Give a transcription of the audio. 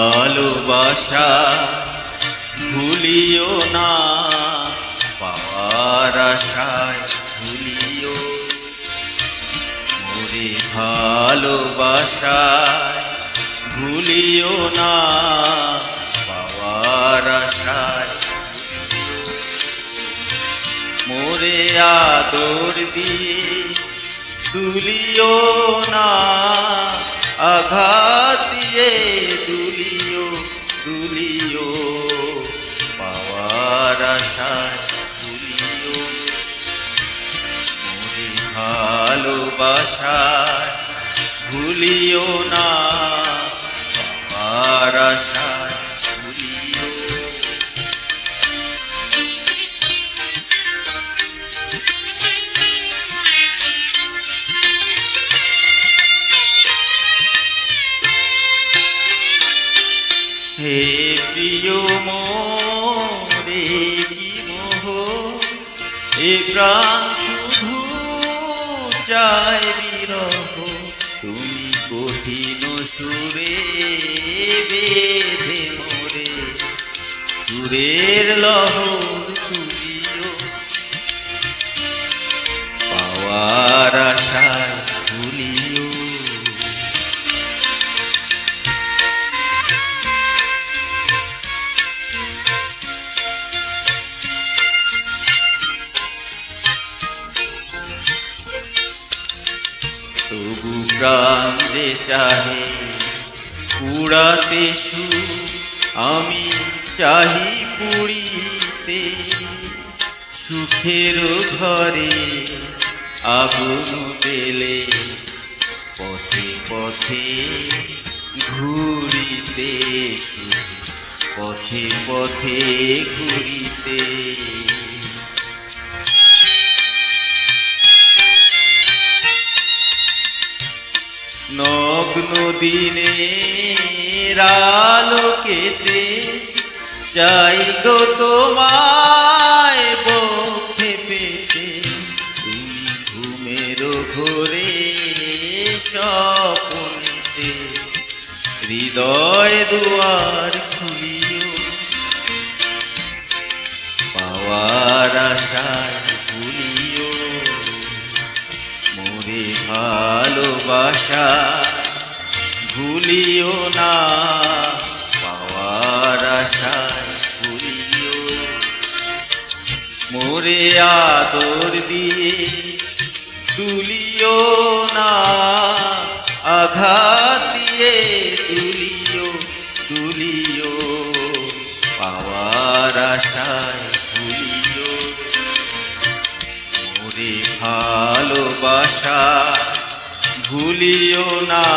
ভালোবাসা ভুলিও না, পাওয়ার আশায় ভুলিও মোরে ভালোবাসায় ভুলিও না, পাওয়ার আশায় মোরে আদর দিয়ে তুলিও না, আঘাত দিয়ে তুলিও তুলিও, পাওয়ার আশায় তুলিও মোরে ভালোবাসায় ভুলিও না, পাওয়ার আশায় ভুলিও। হে প্রিয় মোরে কি মোহ, এ প্রাণ শুধু চায় বিরহ, তুমি কঠিন সুরে বেঁধে মোরে, সুরের লহর তুলিও, পাওয়ার আশায় ভুলিও। তবু প্রাণ যে চাহে পুড়াতে সুর, আমি চাহি পুড়িতে সুখের ঘরে আগুন দেলে, পথে পথে ঘুরিতে, পথে পথে ঘুরিতে। নগ্ন দিনের আলোকেতে চাই গো তোমায় বক্ষে পেতে, তুমি ঘুমের ঘোরে স্বপ্নেতে, হৃদয় দুয়ার খুলিও, পাওয়ার আশায় ভুলিও মোরে ভালোবাসা ভুলিও না, পাওয়ার আশায় ভুলিও মোরে আদর দিয়ে তুলিও না, আঘাত দিয়ে তুলিও তুলিও, পাওয়ার আশায় ভুলিও মোরে ভালোবাসা ভুলিও না।